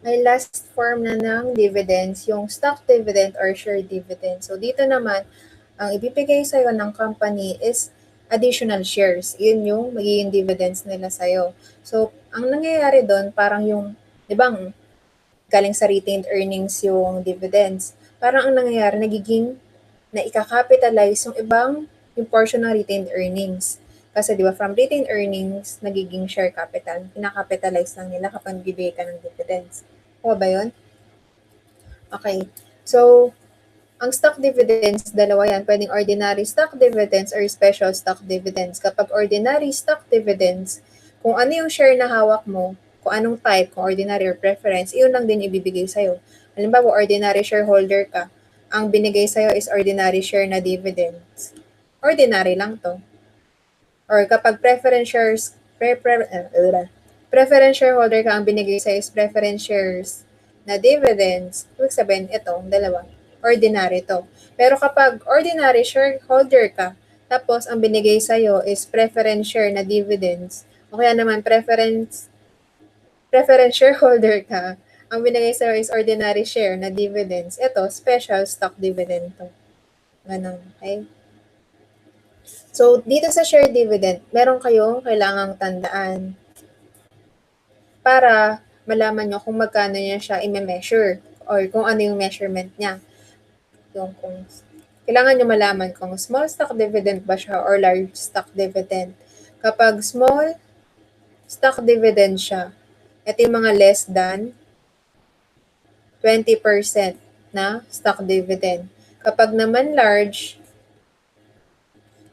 may last form na ng dividends, yung stock dividend or share dividend. So, dito naman, ang ibibigay sa'yo ng company is additional shares. Yun yung magiging dividends nila sa'yo. So, ang nangyayari doon, parang yung, di ba, galing sa retained earnings yung dividends. Parang ang nangyayari, nagiging na ika-capitalize yung portion ng retained earnings. Kasi di ba from retained earnings, nagiging share capital. Ina-capitalize lang nila kapag bibigay ka ng dividends. Kuha ba yun? Okay. So, ang stock dividends, dalawa yan. Pwedeng ordinary stock dividends or special stock dividends. Kapag ordinary stock dividends, kung ano yung share na hawak mo, kung anong type, kung ordinary or preference, iyon lang din ibibigay sa'yo. Halimbawa, ordinary shareholder ka, ang binigay sa'yo is ordinary share na dividends. Ordinary lang to. Or kapag preference shareholder ka, ang binigay sa'yo is preference shares na dividends, ibig sabihin, itong dalawa, ordinary to. Pero kapag ordinary shareholder ka, tapos ang binigay sa'yo is preference share na dividends, o kaya naman preference shareholder ka, ang binigay sa'yo is ordinary share na dividends, ito, special stock dividend to. Ganun, okay? So, dito sa share dividend, meron kayong kailangang tandaan para malaman nyo kung magkano niya siya i-measure or kung ano yung measurement niya. Kung kailangan nyo malaman kung small stock dividend ba siya or large stock dividend. Kapag small stock dividend siya, ito yung mga less than 20% na stock dividend. Kapag naman large,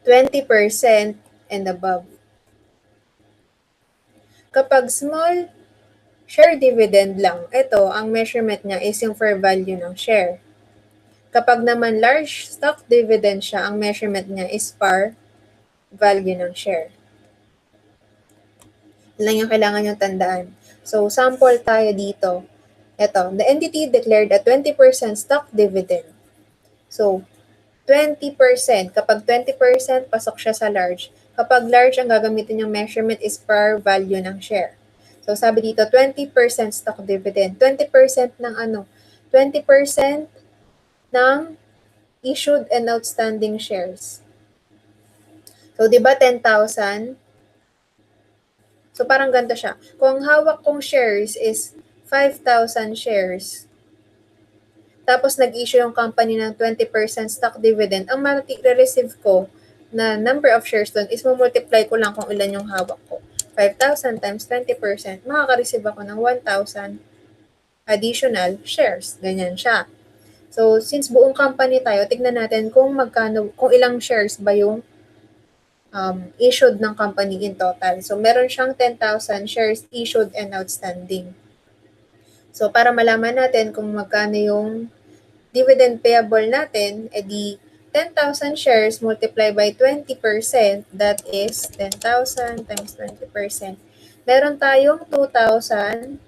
20% and above. Kapag small share dividend lang, ito, ang measurement niya is yung fair value ng share. Kapag naman large stock dividend siya, ang measurement niya is par value ng share. Yan lang yung kailangan yung tandaan. So, sample tayo dito. Ito, the entity declared a 20% stock dividend. So, 20%. Kapag 20%, pasok siya sa large. Kapag large, ang gagamitin yung measurement is per value ng share. So, sabi dito, 20% stock dividend. 20% ng ano? 20% ng issued and outstanding shares. So, di ba 10,000? So, parang ganito siya. Kung hawak kong shares is 5,000 shares, tapos nag-issue yung company ng 20% stock dividend, ang ma-receive ko na number of shares doon is multiply ko lang kung ilan yung hawak ko. 5,000 times 20%, makaka-receive ako ng 1,000 additional shares. Ganyan siya. So, since buong company tayo, tignan natin kung ilang shares ba yung issued ng company in total. So, meron siyang 10,000 shares issued and outstanding. So, para malaman natin kung magkano yung dividend payable natin, edi 10,000 shares multiplied by 20%, that is 10,000 times 20%. Meron tayong 2,000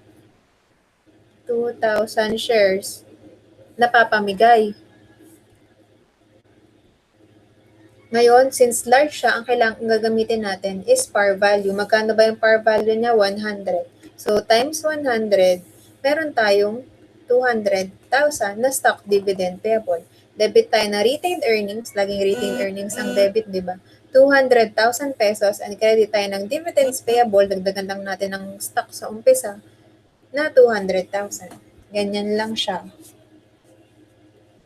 shares na papamigay. Ngayon, since large siya, ang kailangang gagamitin natin is par value. Magkano ba yung par value niya? 100. So, times 100, meron tayong 200,000 na stock dividend payable. Debit tayo na retained earnings. Laging retained earnings ang debit, di ba? 200,000 pesos and credit tayo ng dividends payable. Dagdagan lang natin ng stock sa umpisa na 200,000. Ganyan lang siya.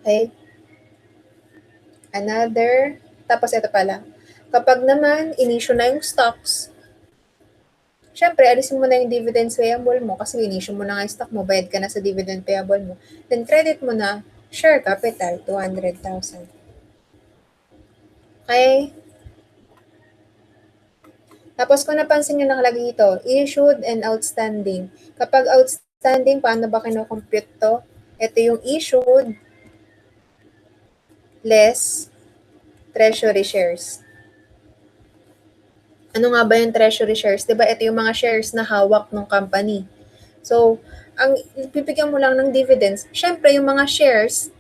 Okay? Tapos ito pala. Kapag naman in-issue na yung stocks, syempre, alisin mo na yung dividends payable mo kasi in-issue mo na nga yung stock mo, bayad ka na sa dividend payable mo. Then credit mo na share capital, 200,000. Okay? Tapos kung napansin nyo nakalagay ito, issued and outstanding. Kapag outstanding, paano ba kinocompute to? Ito yung issued less treasury shares. Ano nga ba yung treasury shares? Diba ito yung mga shares na hawak ng company. So, ang bibigyan mo lang ng dividends, syempre yung mga shares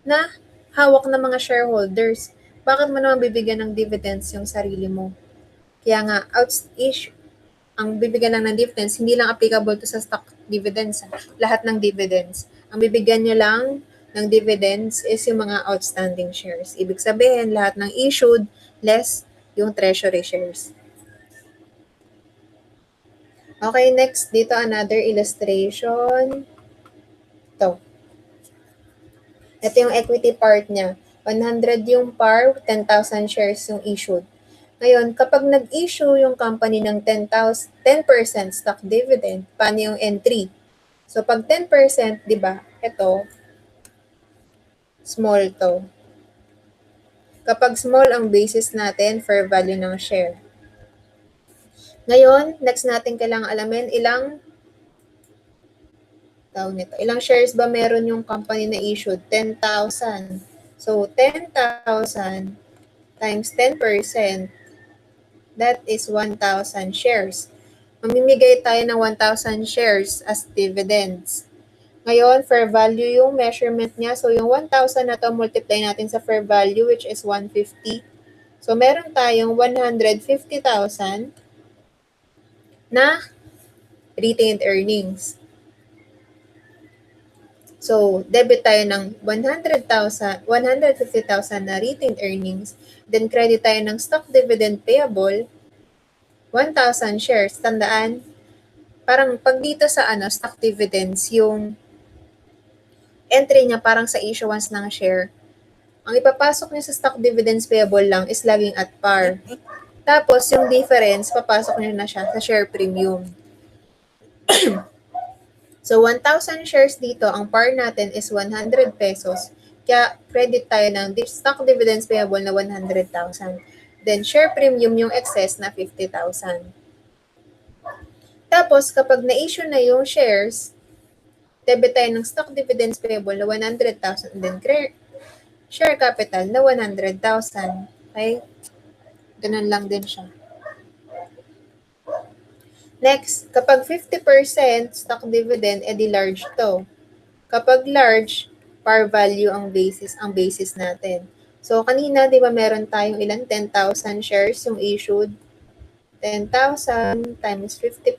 na hawak ng mga shareholders. Bakit mo naman bibigyan ng dividends yung sarili mo? Kaya nga, ang bibigyan lang ng dividends, hindi lang applicable to sa stock dividends. Lahat ng dividends. Ang bibigyan nyo lang ng dividends is yung mga outstanding shares. Ibig sabihin, lahat ng issued less yung treasury shares. Okay, next dito another illustration. Ito. Ito yung equity part niya. 100 yung par, 10,000 shares yung issued. Ngayon, kapag nag-issue yung company ng 10% stock dividend, paano yung entry? So, pag 10%, di ba, ito, small to. Kapag small ang basis natin for value ng share. Ngayon, next natin kailangan alamin, ilang shares ba meron yung company na issued? 10,000. So, 10,000 times 10%, that is 1,000 shares. Mamimigay tayo ng 1,000 shares as dividends. Ngayon, fair value yung measurement niya. So, yung 1,000 na to, multiply natin sa fair value, which is 150. So, meron tayong 150,000 na retained earnings. So, debit tayo ng 150,000 na retained earnings. Then, credit tayo ng stock dividend payable, 1,000 shares. Tandaan, parang pag dito sa stock dividends, yung entry niya parang sa issuance ng share. Ang ipapasok niya sa stock dividends payable lang is laging at par. Tapos, yung difference, papasok niya na siya sa share premium. So, 1,000 shares dito, ang par natin is 100 pesos. Kaya, credit tayo ng stock dividends payable na 100,000. Then, share premium yung excess na 50,000. Tapos, kapag na-issue na yung shares, debit tayo ng stock dividends payable na 100,000. Then, share capital na 100,000. Okay? Ganun lang din siya. Next, kapag 50% stock dividend, edi large to. Kapag large, par value ang basis natin. So, kanina, di ba meron tayong ilan? 10,000 shares yung issued. 10,000 times 50%,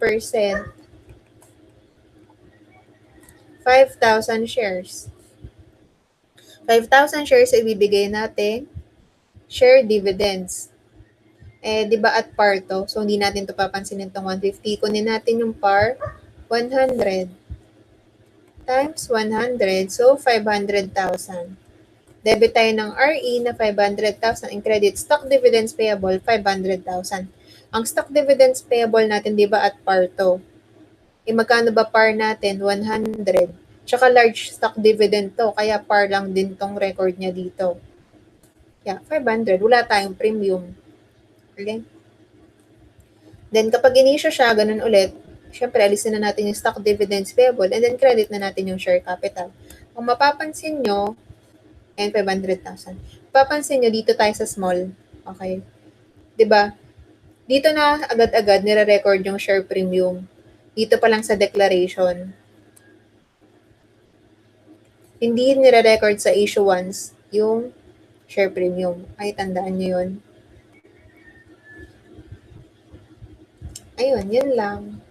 5,000 shares. 5,000 shares ibibigay natin share dividends. Di ba at par to? So, hindi natin to papansinin itong 150. Kunin natin yung par, 100 times 100. So, 500,000. Debit tayo ng RE na 500,000 and credit stock dividends payable, 500,000. Ang stock dividends payable natin, di ba at par to? Magkano ba par natin? 100. Tsaka large stock dividend to, kaya par lang din tong record niya dito. Yeah, 500. Wala tayong premium. Okay? Then, kapag in-issue siya, ganun ulit, syempre, alisin na natin yung stock dividends payable and then credit na natin yung share capital. Kung mapapansin nyo, and 500,000. Papansin nyo, dito tayo sa small. Okay? Diba? Dito na agad-agad nire-record yung share premium. Dito pa lang sa declaration. Hindi nire-record sa issuance yung share premium. Ay, tandaan nyo yun. Ayun, yun lang.